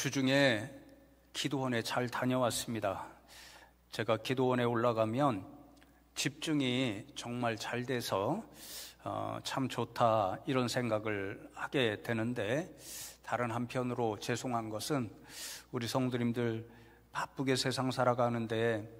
주중에 기도원에 잘 다녀왔습니다. 제가 기도원에 올라가면 집중이 정말 잘 돼서 참 좋다 이런 생각을 하게 되는데, 다른 한편으로 죄송한 것은 우리 성도님들 바쁘게 세상 살아가는데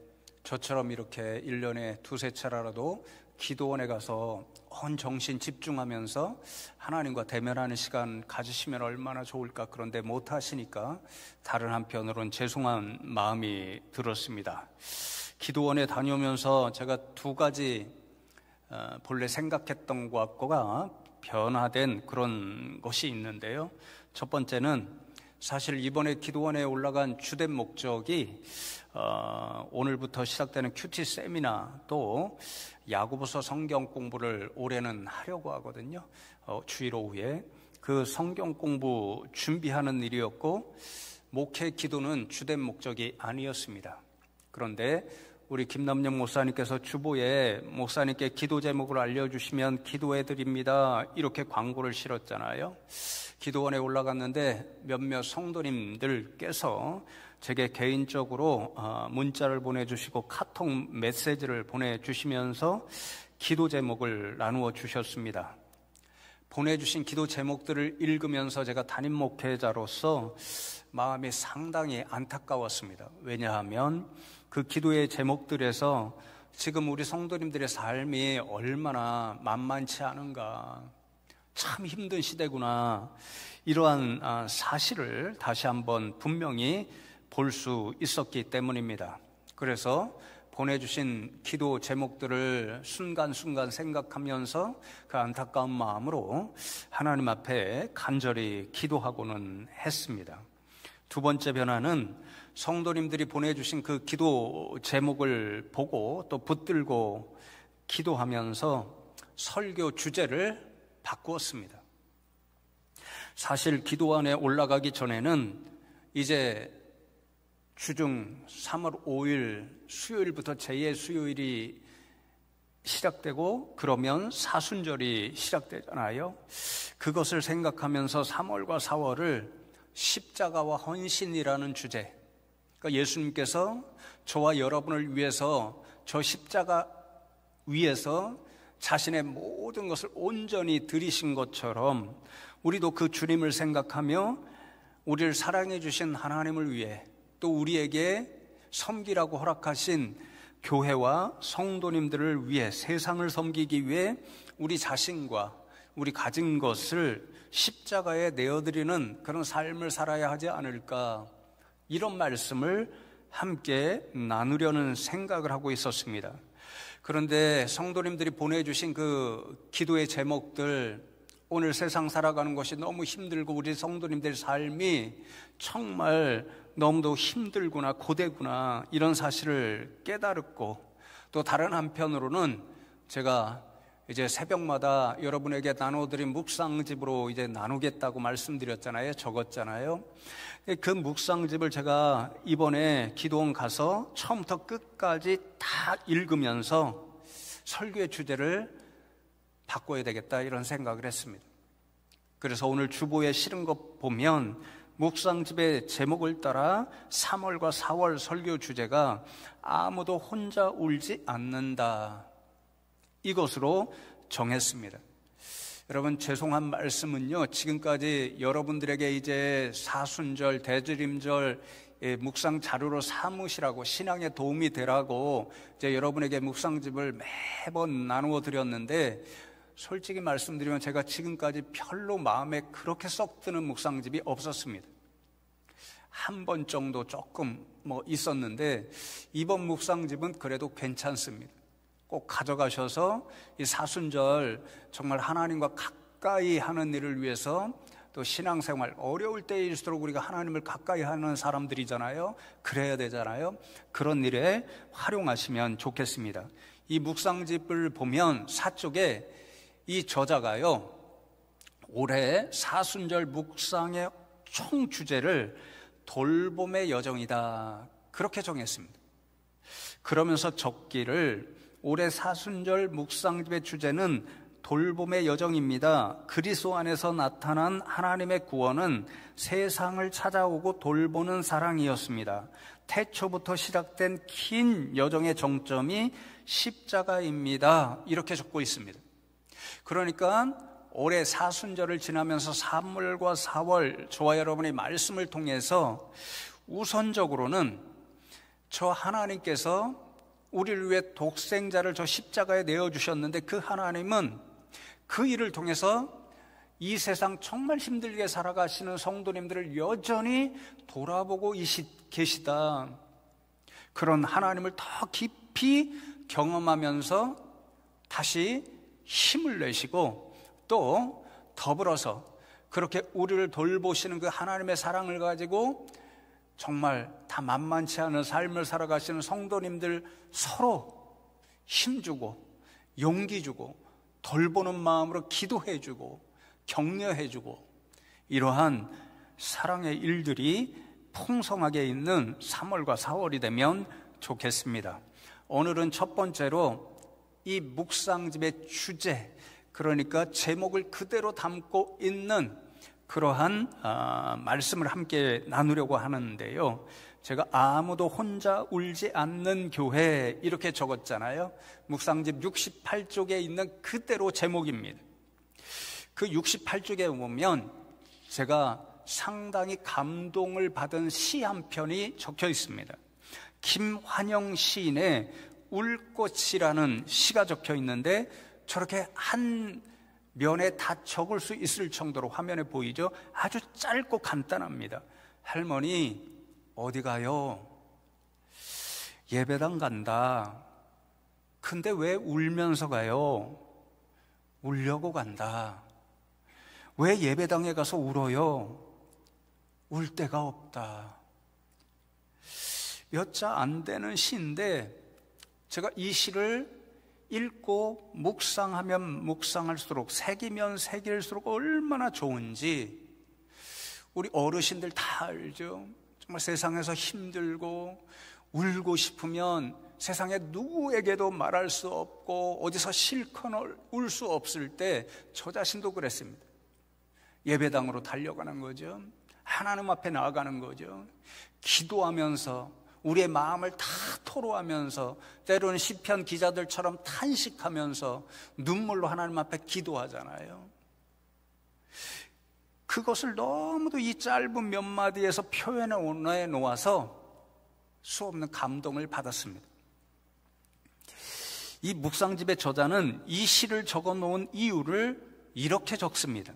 저처럼 이렇게 1년에 두세 차라도 기도원에 가서 온 정신 집중하면서 하나님과 대면하는 시간 가지시면 얼마나 좋을까. 그런데 못 하시니까 다른 한편으로는 죄송한 마음이 들었습니다. 기도원에 다녀오면서 제가 두 가지 본래 생각했던 것과 변화된 그런 것이 있는데요. 첫 번째는 사실 이번에 기도원에 올라간 주된 목적이 오늘부터 시작되는 큐티 세미나 또 야고보서 성경 공부를 올해는 하려고 하거든요. 주일 오후에 그 성경 공부 준비하는 일이었고, 목회 기도는 주된 목적이 아니었습니다. 그런데 우리 김남영 목사님께서 주보에 목사님께 기도 제목을 알려주시면 기도해드립니다 이렇게 광고를 실었잖아요. 기도원에 올라갔는데 몇몇 성도님들께서 제게 개인적으로 문자를 보내주시고 카톡 메시지를 보내주시면서 기도 제목을 나누어 주셨습니다. 보내주신 기도 제목들을 읽으면서 제가 담임 목회자로서 마음이 상당히 안타까웠습니다. 왜냐하면 그 기도의 제목들에서 지금 우리 성도님들의 삶이 얼마나 만만치 않은가, 참 힘든 시대구나, 이러한 사실을 다시 한번 분명히 볼 수 있었기 때문입니다. 그래서 보내주신 기도 제목들을 순간순간 생각하면서 그 안타까운 마음으로 하나님 앞에 간절히 기도하고는 했습니다. 두 번째 변화는 성도님들이 보내주신 그 기도 제목을 보고 또 붙들고 기도하면서 설교 주제를 바꾸었습니다. 사실 기도원에 올라가기 전에는 이제 주중 3월 5일 수요일부터 제2의 수요일이 시작되고 그러면 사순절이 시작되잖아요. 그것을 생각하면서 3월과 4월을 십자가와 헌신이라는 주제, 그러니까 예수님께서 저와 여러분을 위해서 저 십자가 위에서 자신의 모든 것을 온전히 드리신 것처럼 우리도 그 주님을 생각하며 우리를 사랑해 주신 하나님을 위해 또 우리에게 섬기라고 허락하신 교회와 성도님들을 위해, 세상을 섬기기 위해 우리 자신과 우리 가진 것을 십자가에 내어드리는 그런 삶을 살아야 하지 않을까, 이런 말씀을 함께 나누려는 생각을 하고 있었습니다. 그런데 성도님들이 보내주신 그 기도의 제목들, 오늘 세상 살아가는 것이 너무 힘들고 우리 성도님들의 삶이 정말 너무도 힘들구나, 고되구나, 이런 사실을 깨달았고, 또 다른 한편으로는 제가 이제 새벽마다 여러분에게 나눠드린 묵상집으로 이제 나누겠다고 말씀드렸잖아요. 적었잖아요. 그 묵상집을 제가 이번에 기도원 가서 처음부터 끝까지 다 읽으면서 설교의 주제를 바꿔야 되겠다 이런 생각을 했습니다. 그래서 오늘 주보에 실은 것 보면 묵상집의 제목을 따라 3월과 4월 설교 주제가 아무도 혼자 울지 않는다, 이것으로 정했습니다. 여러분, 죄송한 말씀은요, 지금까지 여러분들에게 이제 사순절, 대주림절 묵상 자료로 삼으시라고, 신앙에 도움이 되라고 이제 여러분에게 묵상집을 매번 나누어 드렸는데, 솔직히 말씀드리면 제가 지금까지 별로 마음에 그렇게 썩 드는 묵상집이 없었습니다. 한 번 정도 조금 있었는데, 이번 묵상집은 그래도 괜찮습니다. 꼭 가져가셔서 이 사순절 정말 하나님과 가까이 하는 일을 위해서, 또 신앙생활 어려울 때일수록 우리가 하나님을 가까이 하는 사람들이잖아요. 그래야 되잖아요. 그런 일에 활용하시면 좋겠습니다. 이 묵상집을 보면 사쪽에 이 저자가요, 올해 사순절 묵상의 총 주제를 돌봄의 여정이다, 그렇게 정했습니다. 그러면서 적기를 올해 사순절 묵상집의 주제는 돌봄의 여정입니다. 그리스도 안에서 나타난 하나님의 구원은 세상을 찾아오고 돌보는 사랑이었습니다. 태초부터 시작된 긴 여정의 정점이 십자가입니다. 이렇게 적고 있습니다. 그러니까 올해 사순절을 지나면서 3월과 4월 저와 여러분의 말씀을 통해서 우선적으로는 저 하나님께서 우리를 위해 독생자를 저 십자가에 내어주셨는데 그 하나님은 그 일을 통해서 이 세상 정말 힘들게 살아가시는 성도님들을 여전히 돌아보고 계시다. 그런 하나님을 더 깊이 경험하면서 다시 힘을 내시고 또 더불어서 그렇게 우리를 돌보시는 그 하나님의 사랑을 가지고 정말 다 만만치 않은 삶을 살아가시는 성도님들 서로 힘주고 용기 주고 돌보는 마음으로 기도해 주고 격려해 주고 이러한 사랑의 일들이 풍성하게 있는 3월과 4월이 되면 좋겠습니다. 오늘은 첫 번째로 이 묵상집의 주제, 그러니까 제목을 그대로 담고 있는 그러한 말씀을 함께 나누려고 하는데요. 제가 아무도 혼자 울지 않는 교회 이렇게 적었잖아요. 묵상집 68쪽에 있는 그대로 제목입니다. 그 68쪽에 보면 제가 상당히 감동을 받은 시 한 편이 적혀 있습니다. 김환영 시인의 울꽃이라는 시가 적혀 있는데 저렇게 한 면에 다 적을 수 있을 정도로 화면에 보이죠? 아주 짧고 간단합니다. 할머니 어디 가요? 예배당 간다. 근데 왜 울면서 가요? 울려고 간다. 왜 예배당에 가서 울어요? 울 데가 없다. 몇 자 안 되는 시인데 제가 이 시를 읽고 묵상하면 묵상할수록 새기면 새길수록 얼마나 좋은지 우리 어르신들 다 알죠. 정말 세상에서 힘들고 울고 싶으면 세상에 누구에게도 말할 수 없고 어디서 실컷 울 수 없을 때 저 자신도 그랬습니다. 예배당으로 달려가는 거죠. 하나님 앞에 나아가는 거죠. 기도하면서 우리의 마음을 다 토로하면서 때로는 시편 기자들처럼 탄식하면서 눈물로 하나님 앞에 기도하잖아요. 그것을 너무도 이 짧은 몇 마디에서 표현해 놓아서 수없는 감동을 받았습니다. 이 묵상집의 저자는 이 시를 적어 놓은 이유를 이렇게 적습니다.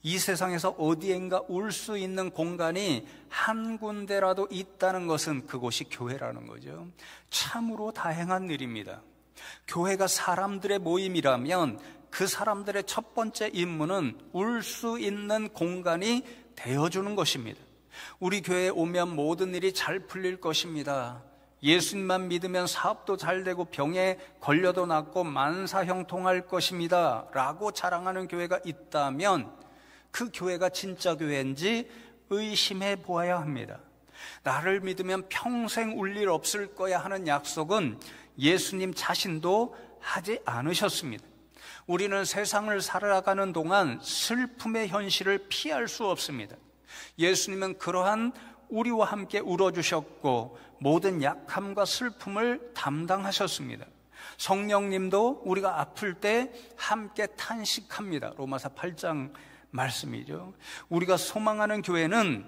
이 세상에서 어디엔가 울 수 있는 공간이 한 군데라도 있다는 것은 그곳이 교회라는 거죠. 참으로 다행한 일입니다. 교회가 사람들의 모임이라면 그 사람들의 첫 번째 임무는 울 수 있는 공간이 되어주는 것입니다. 우리 교회에 오면 모든 일이 잘 풀릴 것입니다. 예수님만 믿으면 사업도 잘 되고 병에 걸려도 낫고 만사형통할 것입니다 라고 자랑하는 교회가 있다면 그 교회가 진짜 교회인지 의심해 보아야 합니다. 나를 믿으면 평생 울 일 없을 거야 하는 약속은 예수님 자신도 하지 않으셨습니다. 우리는 세상을 살아가는 동안 슬픔의 현실을 피할 수 없습니다. 예수님은 그러한 우리와 함께 울어주셨고 모든 약함과 슬픔을 담당하셨습니다. 성령님도 우리가 아플 때 함께 탄식합니다. 로마서 8장 말씀이죠. 우리가 소망하는 교회는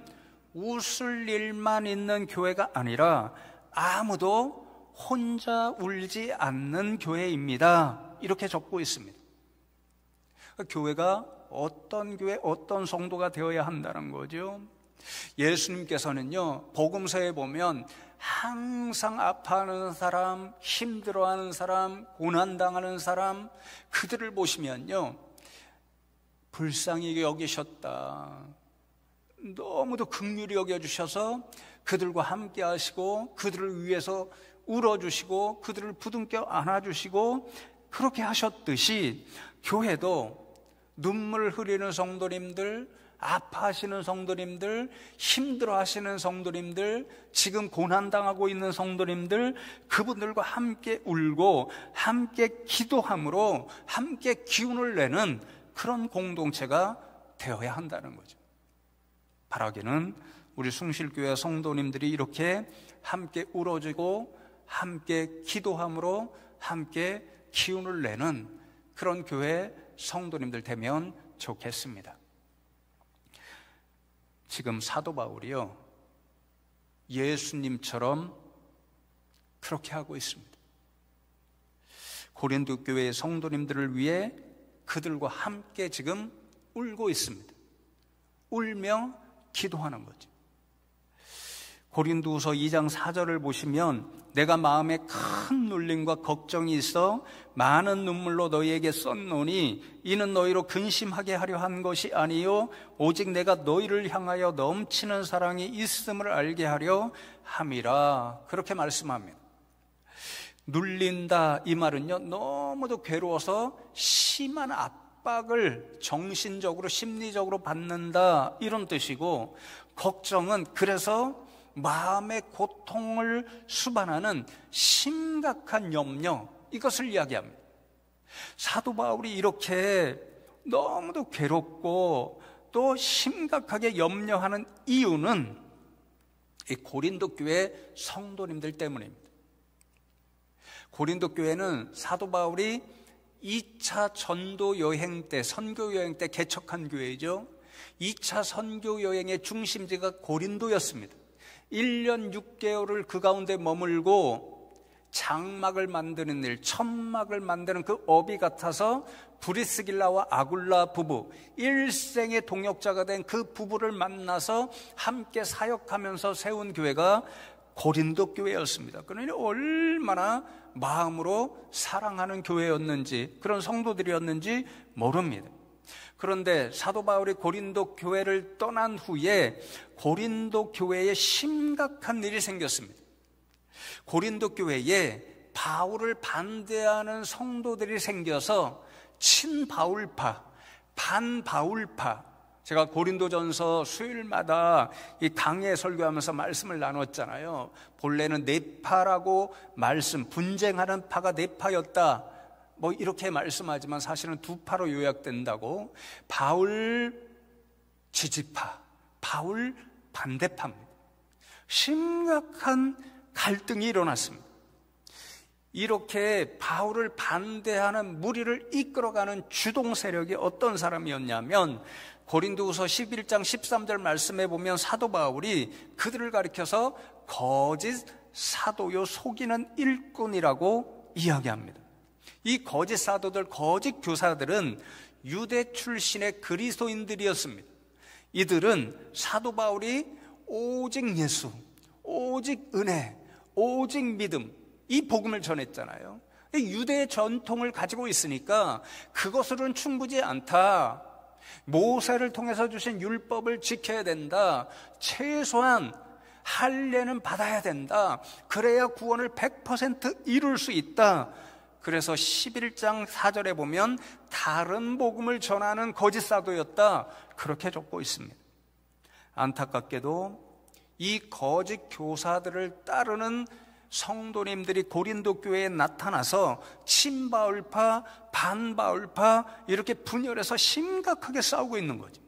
웃을 일만 있는 교회가 아니라 아무도 혼자 울지 않는 교회입니다. 이렇게 적고 있습니다. 교회가 어떤 교회, 어떤 성도가 되어야 한다는 거죠. 예수님께서는요, 복음서에 보면 항상 아파하는 사람, 힘들어하는 사람, 고난당하는 사람, 그들을 보시면요, 불쌍히 여기셨다. 너무도 긍휼히 여겨주셔서 그들과 함께 하시고 그들을 위해서 울어주시고 그들을 부둥켜 안아주시고 그렇게 하셨듯이 교회도 눈물 흘리는 성도님들, 아파하시는 성도님들, 힘들어하시는 성도님들, 지금 고난당하고 있는 성도님들, 그분들과 함께 울고 함께 기도함으로 함께 기운을 내는 그런 공동체가 되어야 한다는 거죠. 바라기는 우리 숭실교회 성도님들이 이렇게 함께 울어주고 함께 기도함으로 함께 기운을 내는 그런 교회 성도님들 되면 좋겠습니다. 지금 사도 바울이요, 예수님처럼 그렇게 하고 있습니다. 고린도 교회의 성도님들을 위해 그들과 함께 지금 울고 있습니다. 울며 기도하는 거죠. 고린도후서 2장 4절을 보시면 내가 마음에 큰 눌림과 걱정이 있어 많은 눈물로 너희에게 썼노니 이는 너희로 근심하게 하려 한 것이 아니요 오직 내가 너희를 향하여 넘치는 사랑이 있음을 알게 하려 함이라. 그렇게 말씀합니다. 눌린다 이 말은요, 너무도 괴로워서 심한 압박을 정신적으로 심리적으로 받는다 이런 뜻이고, 걱정은 그래서 마음의 고통을 수반하는 심각한 염려, 이것을 이야기합니다. 사도 바울이 이렇게 너무도 괴롭고 또 심각하게 염려하는 이유는 이 고린도 교회 성도님들 때문입니다. 고린도 교회는 사도 바울이 2차 전도 여행 때, 선교 여행 때 개척한 교회이죠. 2차 선교 여행의 중심지가 고린도였습니다. 1년 6개월을 그 가운데 머물고 장막을 만드는 일, 천막을 만드는 그 업이 같아서 브리스길라와 아굴라 부부, 일생의 동역자가 된 그 부부를 만나서 함께 사역하면서 세운 교회가 고린도 교회였습니다. 그러니 얼마나 마음으로 사랑하는 교회였는지, 그런 성도들이었는지 모릅니다. 그런데 사도 바울이 고린도 교회를 떠난 후에 고린도 교회에 심각한 일이 생겼습니다. 고린도 교회에 바울을 반대하는 성도들이 생겨서 친바울파, 반바울파, 제가 고린도전서 수요일마다 이 강해 설교하면서 말씀을 나눴잖아요. 본래는 네파라고 분쟁하는 파가 네파였다, 뭐 이렇게 말씀하지만 사실은 두 파로 요약된다고. 바울 지지파, 바울 반대파입니다. 심각한 갈등이 일어났습니다. 이렇게 바울을 반대하는 무리를 이끌어가는 주동 세력이 어떤 사람이었냐면, 고린도후서 11장 13절 말씀에 보면 사도 바울이 그들을 가리켜서 거짓 사도요 속이는 일꾼이라고 이야기합니다. 이 거짓 사도들, 거짓 교사들은 유대 출신의 그리스도인들이었습니다. 이들은 사도 바울이 오직 예수, 오직 은혜, 오직 믿음, 이 복음을 전했잖아요. 유대의 전통을 가지고 있으니까 그것으로는 충분치 않다. 모세를 통해서 주신 율법을 지켜야 된다. 최소한 할례는 받아야 된다. 그래야 구원을 100% 이룰 수 있다. 그래서 11장 4절에 보면 다른 복음을 전하는 거짓 사도였다, 그렇게 적고 있습니다. 안타깝게도 이 거짓 교사들을 따르는 성도님들이 고린도 교회에 나타나서 친바울파, 반바울파 이렇게 분열해서 심각하게 싸우고 있는 거죠.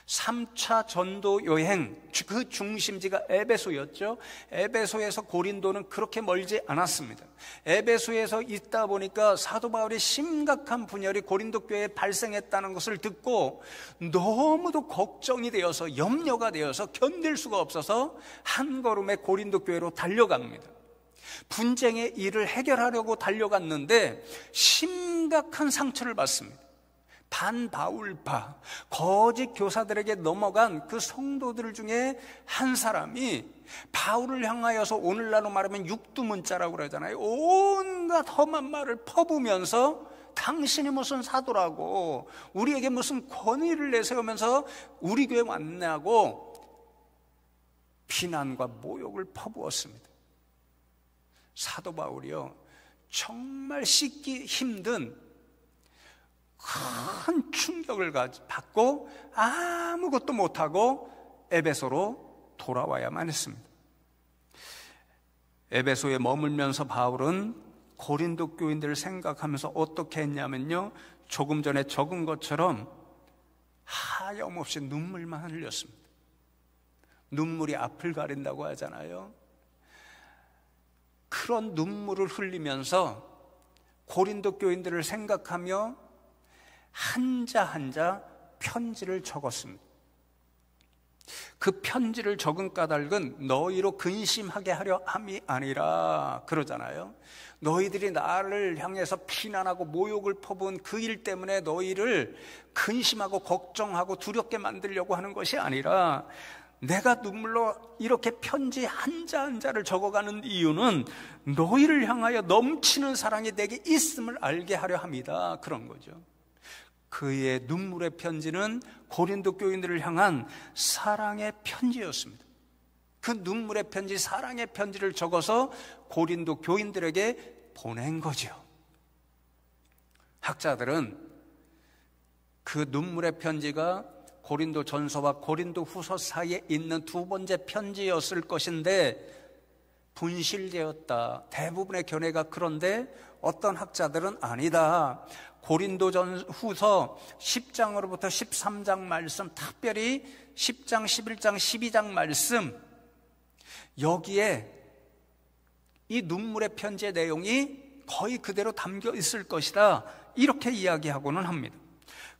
3차 전도 여행, 그 중심지가 에베소였죠. 에베소에서 고린도는 그렇게 멀지 않았습니다. 에베소에서 있다 보니까 사도 바울이 심각한 분열이 고린도 교회에 발생했다는 것을 듣고 너무도 걱정이 되어서, 염려가 되어서 견딜 수가 없어서 한 걸음에 고린도 교회로 달려갑니다. 분쟁의 일을 해결하려고 달려갔는데 심각한 상처를 받습니다. 반바울파, 거짓 교사들에게 넘어간 그 성도들 중에 한 사람이 바울을 향하여서 오늘날로 말하면 육두문자라고 그러잖아요. 온갖 험한 말을 퍼부면서 당신이 무슨 사도라고, 우리에게 무슨 권위를 내세우면서 우리 교회 왔냐고 비난과 모욕을 퍼부었습니다. 사도 바울이요, 정말 씻기 힘든 큰 충격을 받고 아무것도 못하고 에베소로 돌아와야만 했습니다. 에베소에 머물면서 바울은 고린도 교인들을 생각하면서 어떻게 했냐면요, 조금 전에 적은 것처럼 하염없이 눈물만 흘렸습니다. 눈물이 앞을 가린다고 하잖아요. 그런 눈물을 흘리면서 고린도 교인들을 생각하며 한자 한자 편지를 적었습니다. 그 편지를 적은 까닭은 너희로 근심하게 하려 함이 아니라 그러잖아요. 너희들이 나를 향해서 비난하고 모욕을 퍼부은 그 일 때문에 너희를 근심하고 걱정하고 두렵게 만들려고 하는 것이 아니라, 내가 눈물로 이렇게 편지 한자 한자를 적어가는 이유는 너희를 향하여 넘치는 사랑이 내게 있음을 알게 하려 함이다, 그런 거죠. 그의 눈물의 편지는 고린도 교인들을 향한 사랑의 편지였습니다. 그 눈물의 편지, 사랑의 편지를 적어서 고린도 교인들에게 보낸 거죠. 학자들은 그 눈물의 편지가 고린도 전서와 고린도 후서 사이에 있는 두 번째 편지였을 것인데 분실되었다, 대부분의 견해가 그런데 어떤 학자들은 아니다, 고린도전 후서 10장으로부터 13장 말씀, 특별히 10장, 11장, 12장 말씀, 여기에 이 눈물의 편지의 내용이 거의 그대로 담겨 있을 것이다, 이렇게 이야기하고는 합니다.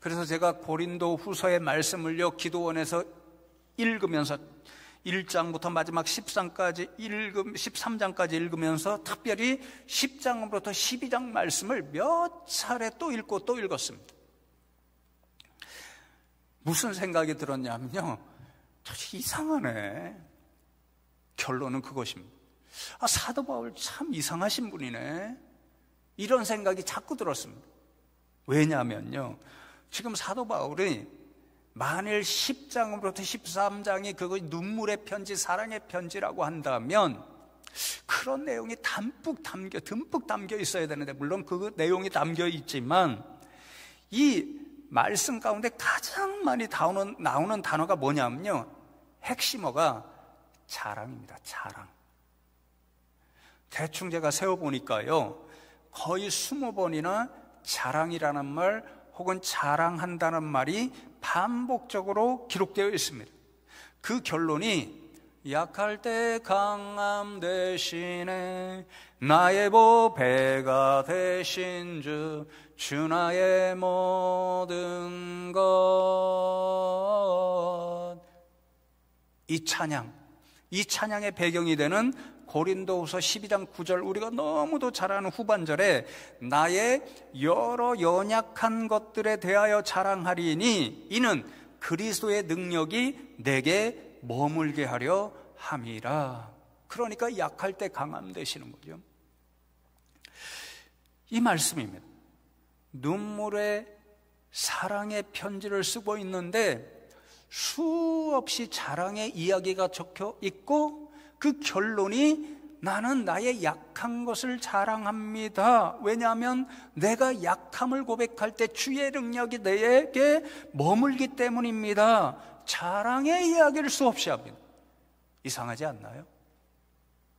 그래서 제가 고린도 후서의 말씀을요, 기도원에서 읽으면서 1장부터 마지막 13장까지 읽으면서 특별히 10장부터 12장 말씀을 몇 차례 또 읽고 또 읽었습니다. 무슨 생각이 들었냐면요, 도대체 이상하네. 결론은 그것입니다. 사도 바울 참 이상하신 분이네, 이런 생각이 자꾸 들었습니다. 왜냐하면요, 지금 사도 바울이 만일 10장으로부터 13장이 그거 눈물의 편지, 사랑의 편지라고 한다면 그런 내용이 듬뿍 담겨 있어야 되는데, 물론 그 내용이 담겨 있지만 이 말씀 가운데 가장 많이 나오는 단어가 뭐냐면요, 핵심어가 자랑입니다. 자랑. 대충 제가 세어보니까요, 거의 20번이나 자랑이라는 말 혹은 자랑한다는 말이 반복적으로 기록되어 있습니다. 그 결론이 약할 때 강함 대신에 나의 보배가 되신 주 나의 모든 것. 이 찬양의 배경이 되는 고린도후서 12장 9절, 우리가 너무도 잘 아는 후반절에 나의 여러 연약한 것들에 대하여 자랑하리니 이는 그리스도의 능력이 내게 머물게 하려 함이라. 그러니까 약할 때 강함 되시는 거죠. 이 말씀입니다. 눈물의 사랑의 편지를 쓰고 있는데 수없이 자랑의 이야기가 적혀 있고, 그 결론이 나는 나의 약한 것을 자랑합니다. 왜냐하면 내가 약함을 고백할 때 주의 능력이 내게 머물기 때문입니다. 자랑의 이야기를 수없이 합니다. 이상하지 않나요?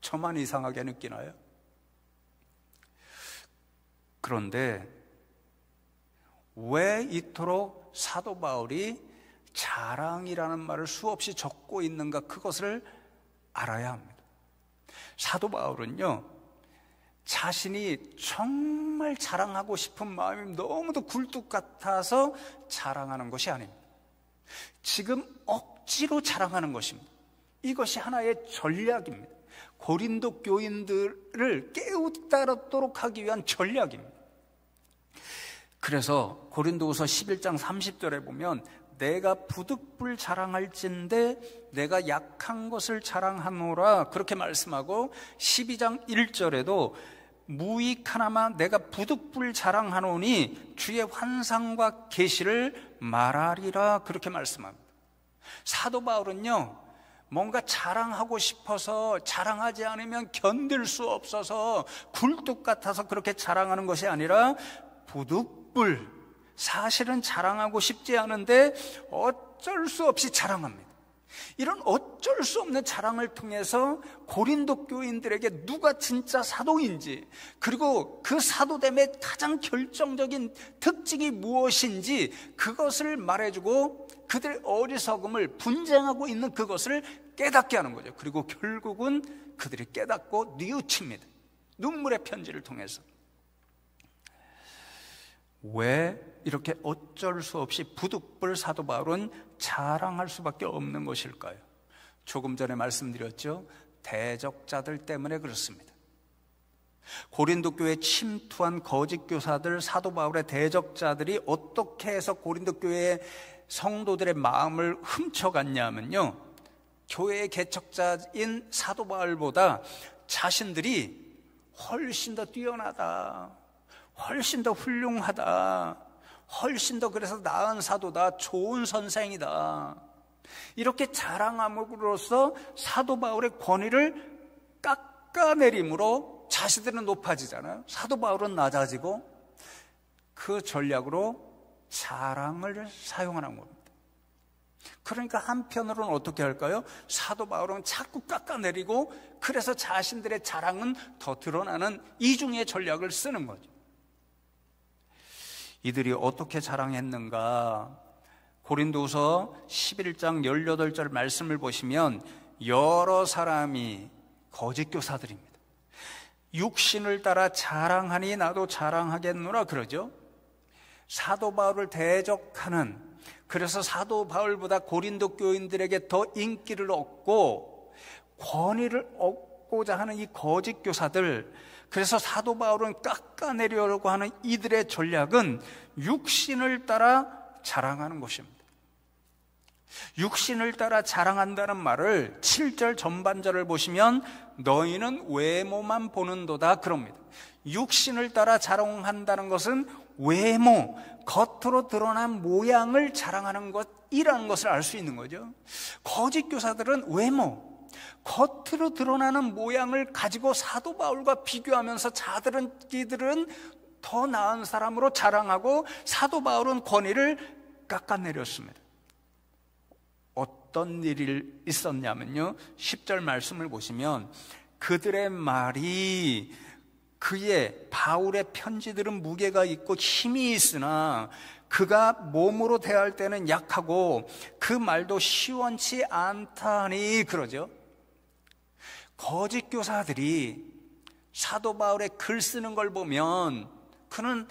저만 이상하게 느끼나요? 그런데 왜 이토록 사도 바울이 자랑이라는 말을 수없이 적고 있는가, 그것을 알아야 합니다. 사도 바울은요, 자신이 정말 자랑하고 싶은 마음이 너무도 굴뚝 같아서 자랑하는 것이 아닙니다. 지금 억지로 자랑하는 것입니다. 이것이 하나의 전략입니다. 고린도 교인들을 깨우치도록 하기 위한 전략입니다. 그래서 고린도후서 11장 30절에 보면 내가 부득불 자랑할진대 내가 약한 것을 자랑하노라, 그렇게 말씀하고 12장 1절에도 무익하나마 내가 부득불 자랑하노니 주의 환상과 계시를 말하리라, 그렇게 말씀합니다. 사도 바울은요, 뭔가 자랑하고 싶어서, 자랑하지 않으면 견딜 수 없어서 굴뚝 같아서 그렇게 자랑하는 것이 아니라 부득불, 사실은 자랑하고 싶지 않은데 어쩔 수 없이 자랑합니다. 이런 어쩔 수 없는 자랑을 통해서 고린도 교인들에게 누가 진짜 사도인지, 그리고 그 사도됨의 가장 결정적인 특징이 무엇인지 그것을 말해주고 그들의 어리석음을 분쟁하고 있는 그것을 깨닫게 하는 거죠. 그리고 결국은 그들이 깨닫고 뉘우칩니다. 눈물의 편지를 통해서. 왜 이렇게 어쩔 수 없이 부득불 사도 바울은 자랑할 수밖에 없는 것일까요? 조금 전에 말씀드렸죠. 대적자들 때문에 그렇습니다. 고린도 교회에 침투한 거짓 교사들, 사도 바울의 대적자들이 어떻게 해서 고린도 교회의 성도들의 마음을 훔쳐갔냐면요, 교회의 개척자인 사도 바울보다 자신들이 훨씬 더 뛰어나다, 훨씬 더 훌륭하다, 훨씬 더 그래서 나은 사도다, 좋은 선생이다, 이렇게 자랑함으로써 사도 바울의 권위를 깎아내림으로 자신들은 높아지잖아요. 사도 바울은 낮아지고, 그 전략으로 자랑을 사용하는 겁니다. 그러니까 한편으로는 어떻게 할까요? 사도 바울은 자꾸 깎아내리고, 그래서 자신들의 자랑은 더 드러나는 이중의 전략을 쓰는 거죠. 이들이 어떻게 자랑했는가? 고린도후서 11장 18절 말씀을 보시면 여러 사람이 거짓 교사들입니다. 육신을 따라 자랑하니 나도 자랑하겠노라 그러죠. 사도 바울을 대적하는, 그래서 사도 바울보다 고린도 교인들에게 더 인기를 얻고 권위를 얻고자 하는 이 거짓 교사들, 그래서 사도 바울은 깎아내려고 하는 이들의 전략은 육신을 따라 자랑하는 것입니다. 육신을 따라 자랑한다는 말을 7절 전반절을 보시면 너희는 외모만 보는도다 그럽니다. 육신을 따라 자랑한다는 것은 외모, 겉으로 드러난 모양을 자랑하는 것이라는 것을 알 수 있는 거죠. 거짓 교사들은 외모, 겉으로 드러나는 모양을 가지고 사도 바울과 비교하면서 자기들은 더 나은 사람으로 자랑하고 사도 바울은 권위를 깎아내렸습니다. 어떤 일이 있었냐면요, 10절 말씀을 보시면 그들의 말이, 그의 바울의 편지들은 무게가 있고 힘이 있으나 그가 몸으로 대할 때는 약하고 그 말도 시원치 않다니 그러죠. 거짓 교사들이 사도 바울의 글 쓰는 걸 보면 그는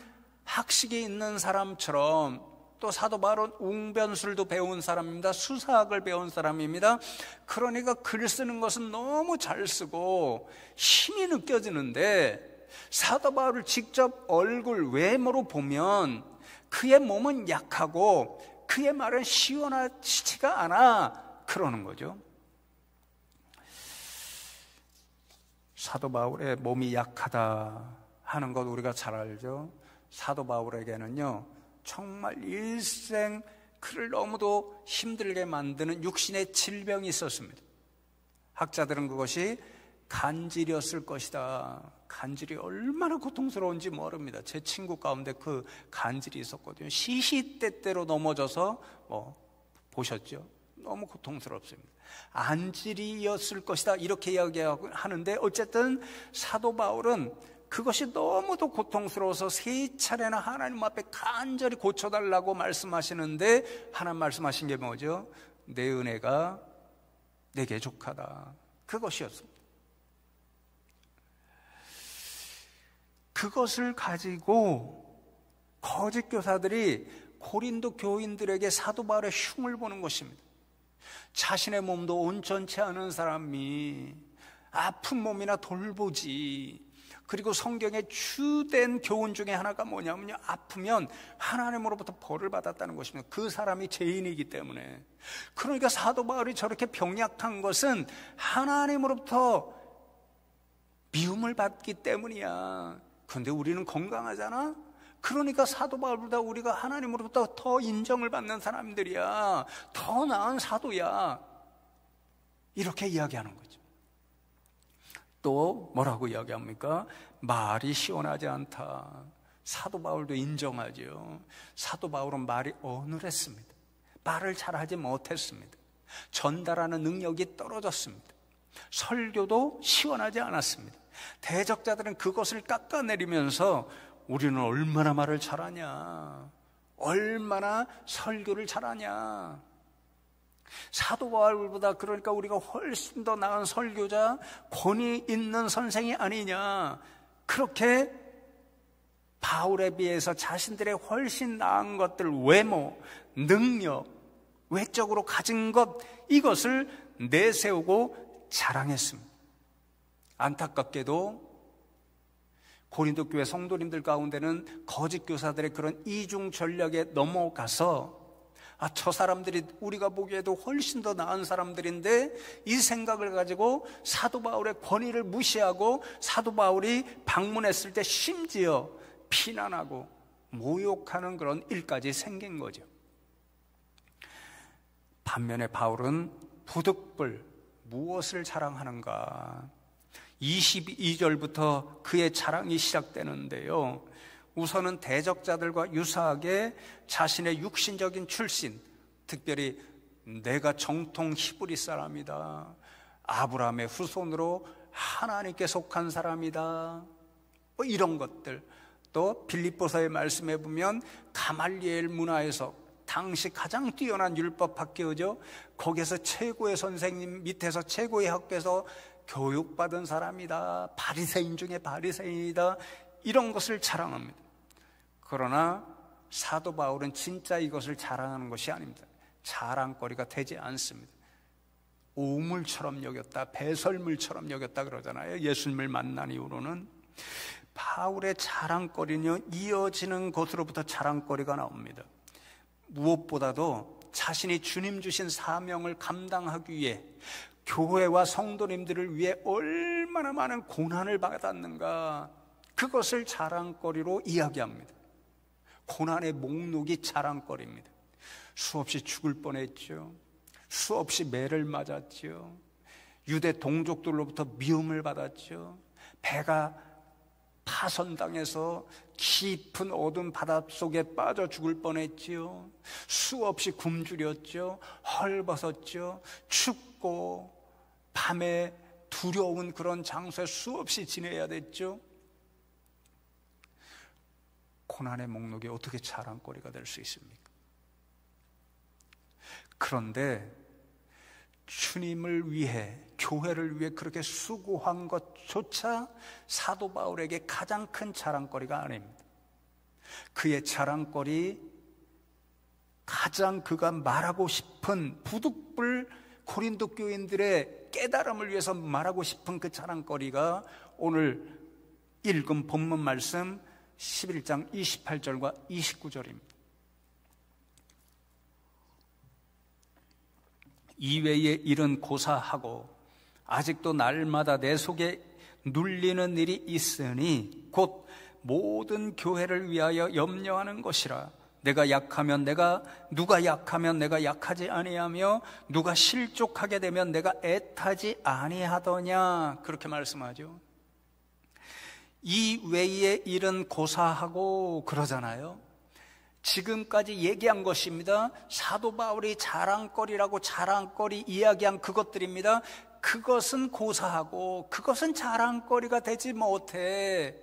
학식이 있는 사람처럼, 또 사도 바울은 웅변술도 배운 사람입니다. 수사학을 배운 사람입니다. 그러니까 글 쓰는 것은 너무 잘 쓰고 힘이 느껴지는데, 사도 바울을 직접 얼굴 외모로 보면 그의 몸은 약하고 그의 말은 시원하지가 않아 그러는 거죠. 사도 바울의 몸이 약하다 하는 것 우리가 잘 알죠. 사도 바울에게는요, 정말 일생 그를 너무도 힘들게 만드는 육신의 질병이 있었습니다. 학자들은 그것이 간질이었을 것이다. 간질이 얼마나 고통스러운지 모릅니다. 제 친구 가운데 그 간질이 있었거든요. 시시때때로 넘어져서 보셨죠? 너무 고통스럽습니다. 안질이었을 것이다 이렇게 이야기하는데, 어쨌든 사도 바울은 그것이 너무도 고통스러워서 3차례나 하나님 앞에 간절히 고쳐달라고 말씀하시는데, 하나님 말씀하신 게 뭐죠? 내 은혜가 내게 족하다, 그것이었습니다. 그것을 가지고 거짓 교사들이 고린도 교인들에게 사도 바울의 흉을 보는 것입니다. 자신의 몸도 온전치 않은 사람이 아픈 몸이나 돌보지. 그리고 성경의 주된 교훈 중에 하나가 뭐냐면요, 아프면 하나님으로부터 벌을 받았다는 것입니다. 그 사람이 죄인이기 때문에. 그러니까 사도 바울이 저렇게 병약한 것은 하나님으로부터 미움을 받기 때문이야. 그런데 우리는 건강하잖아? 그러니까 사도 바울보다 우리가 하나님으로부터 더 인정을 받는 사람들이야, 더 나은 사도야, 이렇게 이야기하는 거죠. 또 뭐라고 이야기합니까? 말이 시원하지 않다. 사도 바울도 인정하죠. 사도 바울은 말이 어눌했습니다. 말을 잘하지 못했습니다. 전달하는 능력이 떨어졌습니다. 설교도 시원하지 않았습니다. 대적자들은 그것을 깎아내리면서 우리는 얼마나 말을 잘하냐, 얼마나 설교를 잘하냐. 사도 바울보다 그러니까 우리가 훨씬 더 나은 설교자, 권위 있는 선생이 아니냐, 그렇게 바울에 비해서 자신들의 훨씬 나은 것들, 외모, 능력, 외적으로 가진 것, 이것을 내세우고 자랑했습니다. 안타깝게도 고린도 교회 성도님들 가운데는 거짓 교사들의 그런 이중 전략에 넘어가서 저 사람들이 우리가 보기에도 훨씬 더 나은 사람들인데, 이 생각을 가지고 사도 바울의 권위를 무시하고 사도 바울이 방문했을 때 심지어 비난하고 모욕하는 그런 일까지 생긴 거죠. 반면에 바울은 부득불 무엇을 자랑하는가? 22절부터 그의 자랑이 시작되는데요, 우선은 대적자들과 유사하게 자신의 육신적인 출신, 특별히 내가 정통 히브리 사람이다, 아브라함의 후손으로 하나님께 속한 사람이다, 이런 것들, 또 빌립보서의 말씀에 보면 가말리엘 문화에서 당시 가장 뛰어난 율법학교죠, 거기서 최고의 선생님 밑에서 최고의 학교에서 교육받은 사람이다, 바리새인 중에 바리새인이다, 이런 것을 자랑합니다. 그러나 사도 바울은 진짜 이것을 자랑하는 것이 아닙니다. 자랑거리가 되지 않습니다. 오물처럼 여겼다, 배설물처럼 여겼다 그러잖아요. 예수님을 만난 이후로는. 바울의 자랑거리는 이어지는 것으로부터 자랑거리가 나옵니다. 무엇보다도 자신이 주님 주신 사명을 감당하기 위해, 교회와 성도님들을 위해 얼마나 많은 고난을 받았는가, 그것을 자랑거리로 이야기합니다. 고난의 목록이 자랑거리입니다. 수없이 죽을 뻔했죠. 수없이 매를 맞았죠. 유대 동족들로부터 미움을 받았죠. 배가 파손당해서 깊은 어두운 바닷속에 빠져 죽을 뻔했죠. 수없이 굶주렸죠. 헐벗었죠. 춥고 밤에 두려운 그런 장소에 수없이 지내야 됐죠. 고난의 목록이 어떻게 자랑거리가 될 수 있습니까? 그런데 주님을 위해, 교회를 위해 그렇게 수고한 것조차 사도 바울에게 가장 큰 자랑거리가 아닙니다. 그의 자랑거리, 가장 그가 말하고 싶은, 부득불 고린도 교인들의 깨달음을 위해서 말하고 싶은 그 자랑거리가 오늘 읽은 본문 말씀 11장 28절과 29절입니다. 이외의 일은 고사하고 아직도 날마다 내 속에 눌리는 일이 있으니 곧 모든 교회를 위하여 염려하는 것이라. 내가 약하면 누가 약하면 내가 약하지 아니하며 누가 실족하게 되면 내가 애타지 아니하더냐, 그렇게 말씀하죠. 이 외의 일은 고사하고 그러잖아요. 지금까지 얘기한 것입니다. 사도 바울이 자랑거리라고 자랑거리 이야기한 그것들입니다. 그것은 고사하고 그것은 자랑거리가 되지 못해.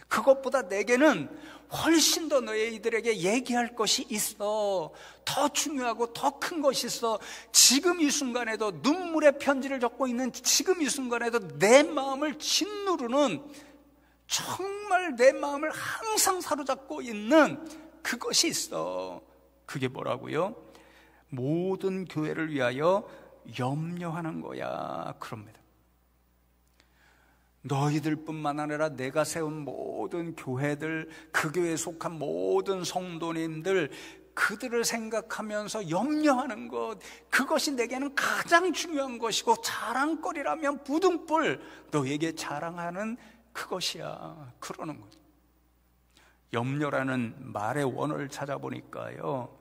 그것보다 내게는 훨씬 더 너희들에게 얘기할 것이 있어. 더 중요하고 더 큰 것이 있어. 지금 이 순간에도, 눈물의 편지를 적고 있는 지금 이 순간에도 내 마음을 짓누르는, 정말 내 마음을 항상 사로잡고 있는 그것이 있어. 그게 뭐라고요? 모든 교회를 위하여 염려하는 거야, 그럽니다. 너희들뿐만 아니라 내가 세운 모든 교회들, 그 교회에 속한 모든 성도님들, 그들을 생각하면서 염려하는 것, 그것이 내게는 가장 중요한 것이고 자랑거리라면 부둥불 너에게 자랑하는 그것이야, 그러는 거죠. 염려라는 말의 원어를 찾아보니까요,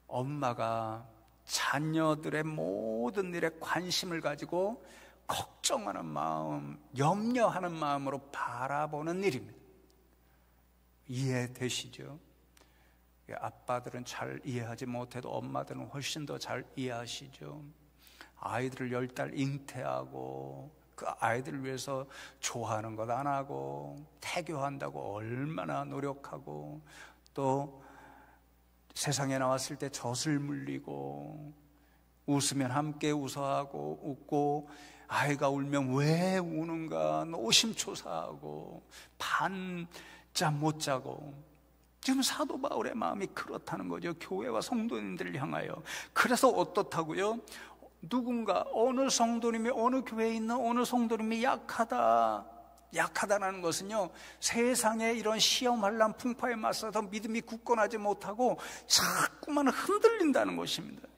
엄마가 자녀들의 모든 일에 관심을 가지고 걱정하는 마음, 염려하는 마음으로 바라보는 일입니다. 이해되시죠? 아빠들은 잘 이해하지 못해도 엄마들은 훨씬 더 잘 이해하시죠. 아이들을 10달 잉태하고 그 아이들을 위해서 좋아하는 것 안 하고 태교한다고 얼마나 노력하고, 또 세상에 나왔을 때 젖을 물리고 웃으면 함께 웃어하고 웃고, 아이가 울면 왜 우는가 노심초사하고 밤잠 못 자고. 지금 사도 바울의 마음이 그렇다는 거죠. 교회와 성도님들을 향하여. 그래서 어떻다고요? 누군가 어느 성도님이 어느 교회에 있는 어느 성도님이 약하다는 것은요, 세상의 이런 시험 환난 풍파에 맞서서 믿음이 굳건하지 못하고 자꾸만 흔들린다는 것입니다.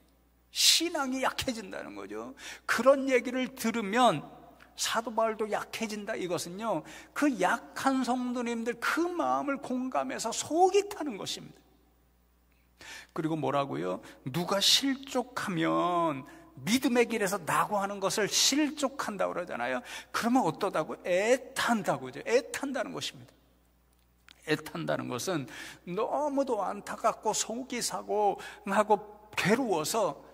신앙이 약해진다는 거죠. 그런 얘기를 들으면 사도 바울도 약해진다. 이것은요, 그 약한 성도님들 그 마음을 공감해서 속이 타는 것입니다. 그리고 뭐라고요? 누가 실족하면 믿음의 길에서 낙오하는 것을 실족한다고 그러잖아요. 그러면 어떠다고? 애탄다고 하죠. 애탄다는 것입니다. 애탄다는 것은 너무도 안타깝고 속이 상하고 괴로워서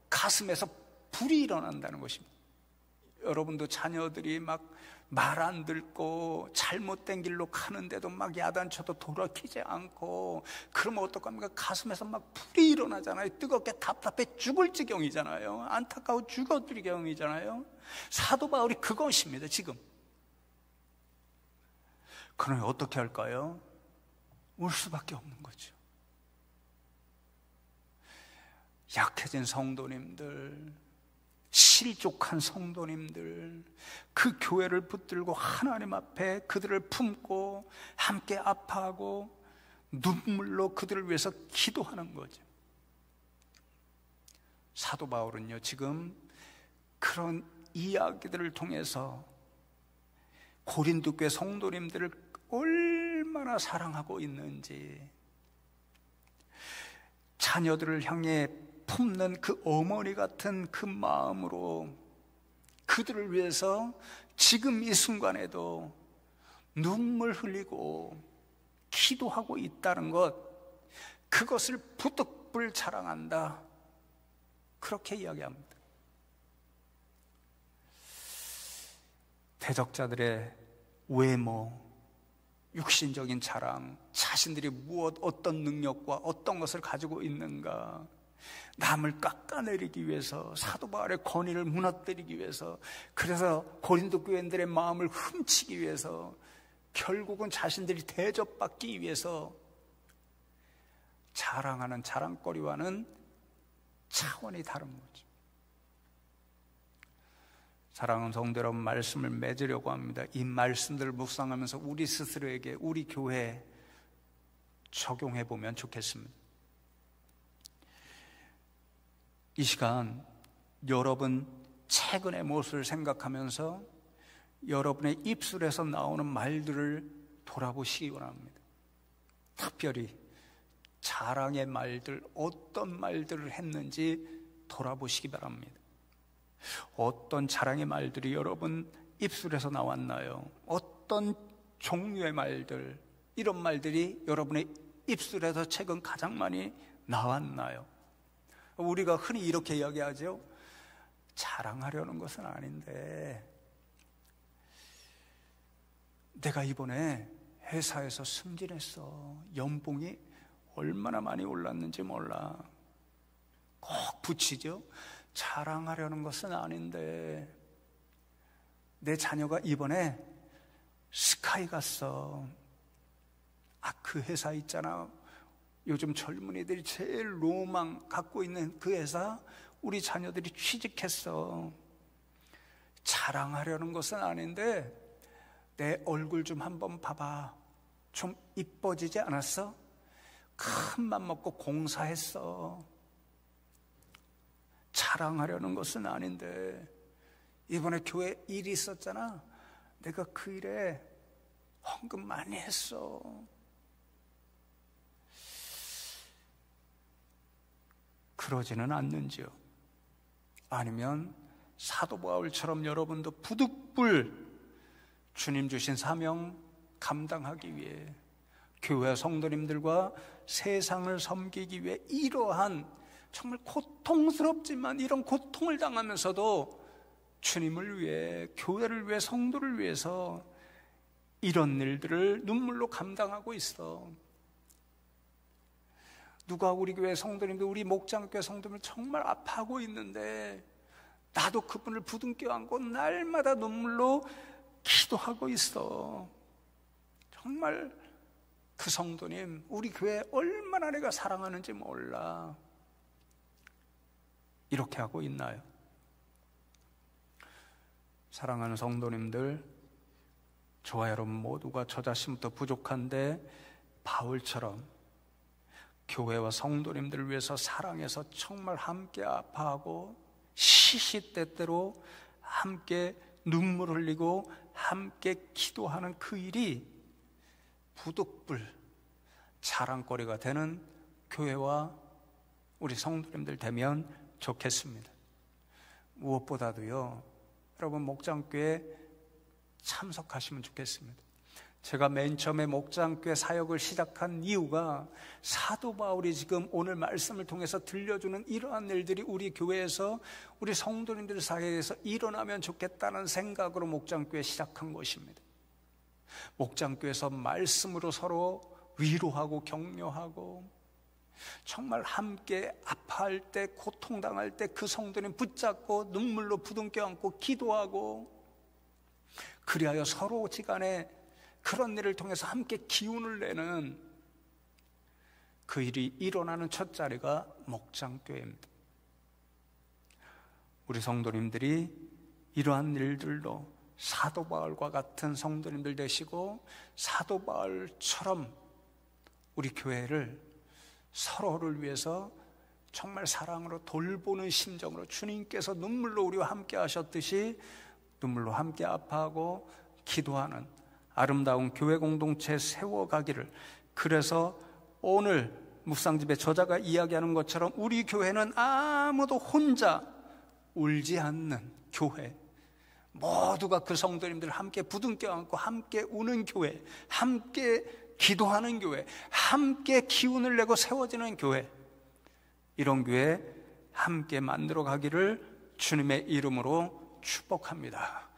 가슴에서 불이 일어난다는 것입니다. 여러분도 자녀들이 막 말 안 듣고 잘못된 길로 가는데도 막 야단쳐도 돌아키지 않고, 그러면 어떡합니까? 가슴에서 막 불이 일어나잖아요. 뜨겁게 답답해 죽을 지경이잖아요. 안타까워 죽을 지경이잖아요. 사도 바울이 그것입니다. 지금. 그러면 어떻게 할까요? 울 수밖에 없는 거죠. 약해진 성도님들, 실족한 성도님들, 그 교회를 붙들고 하나님 앞에 그들을 품고 함께 아파하고 눈물로 그들을 위해서 기도하는 거죠. 사도 바울은요, 지금 그런 이야기들을 통해서 고린도 교회 성도님들을 얼마나 사랑하고 있는지, 자녀들을 향해 품는 그 어머니 같은 그 마음으로 그들을 위해서 지금 이 순간에도 눈물 흘리고 기도하고 있다는 것, 그것을 부득불 자랑한다. 그렇게 이야기합니다. 대적자들의 외모, 육신적인 자랑, 자신들이 어떤 능력과 어떤 것을 가지고 있는가, 남을 깎아내리기 위해서, 사도 바울의 권위를 무너뜨리기 위해서, 그래서 고린도 교인들의 마음을 훔치기 위해서, 결국은 자신들이 대접받기 위해서 자랑하는 자랑거리와는 차원이 다른 거죠. 사랑하는 성도 여러분, 말씀을 맺으려고 합니다. 이 말씀들을 묵상하면서 우리 스스로에게, 우리 교회에 적용해 보면 좋겠습니다. 이 시간 여러분 최근의 모습을 생각하면서 여러분의 입술에서 나오는 말들을 돌아보시기 원합니다. 특별히 자랑의 말들, 어떤 말들을 했는지 돌아보시기 바랍니다. 어떤 자랑의 말들이 여러분 입술에서 나왔나요? 어떤 종류의 말들, 이런 말들이 여러분의 입술에서 최근 가장 많이 나왔나요? 우리가 흔히 이렇게 이야기하죠. 자랑하려는 것은 아닌데, 내가 이번에 회사에서 승진했어. 연봉이 얼마나 많이 올랐는지 몰라. 꼭 붙이죠. 자랑하려는 것은 아닌데, 내 자녀가 이번에 스카이 갔어. 그 회사 있잖아, 요즘 젊은이들이 제일 로망 갖고 있는 그 회사, 우리 자녀들이 취직했어. 자랑하려는 것은 아닌데, 내 얼굴 좀 한번 봐봐. 좀 이뻐지지 않았어? 큰 맘 먹고 공사했어. 자랑하려는 것은 아닌데, 이번에 교회 일이 있었잖아. 내가 그 일에 헌금 많이 했어. 그러지는 않는지요? 아니면 사도 바울처럼 여러분도 부득불 주님 주신 사명 감당하기 위해, 교회 성도님들과 세상을 섬기기 위해 이러한 정말 고통스럽지만 이런 고통을 당하면서도 주님을 위해, 교회를 위해, 성도를 위해서 이런 일들을 눈물로 감당하고 있어. 누가 우리 교회 성도님들, 우리 목장교회 성도님을 정말 아파하고 있는데 나도 그분을 부둥켜 안고 날마다 눈물로 기도하고 있어. 정말 그 성도님, 우리 교회 얼마나 내가 사랑하는지 몰라. 이렇게 하고 있나요? 사랑하는 성도님들, 저와 여러분 모두가 저 자신부터 부족한데 바울처럼 교회와 성도님들을 위해서 사랑해서 정말 함께 아파하고 시시때때로 함께 눈물 흘리고 함께 기도하는 그 일이 부득불 자랑거리가 되는 교회와 우리 성도님들 되면 좋겠습니다. 무엇보다도요, 여러분 목장교회 참석하시면 좋겠습니다. 제가 맨 처음에 목장교회 사역을 시작한 이유가 사도 바울이 지금 오늘 말씀을 통해서 들려주는 이러한 일들이 우리 교회에서 우리 성도님들 사이에서 일어나면 좋겠다는 생각으로 목장교회 시작한 것입니다. 목장교회에서 말씀으로 서로 위로하고 격려하고 정말 함께 아파할 때, 고통당할 때 그 성도님 붙잡고 눈물로 부둥켜 안고 기도하고, 그리하여 서로 지간에 그런 일을 통해서 함께 기운을 내는 그 일이 일어나는 첫 자리가 목장교회입니다. 우리 성도님들이 이러한 일들로 사도 바울과 같은 성도님들 되시고 사도 바울처럼 우리 교회를 서로를 위해서 정말 사랑으로 돌보는 심정으로 주님께서 눈물로 우리와 함께 하셨듯이 눈물로 함께 아파하고 기도하는 아름다운 교회 공동체 세워가기를, 그래서 오늘 묵상집의 저자가 이야기하는 것처럼 우리 교회는 아무도 혼자 울지 않는 교회, 모두가 그 성도님들 함께 부둥켜 안고 함께 우는 교회, 함께 기도하는 교회, 함께 기운을 내고 세워지는 교회, 이런 교회 함께 만들어 가기를 주님의 이름으로 축복합니다.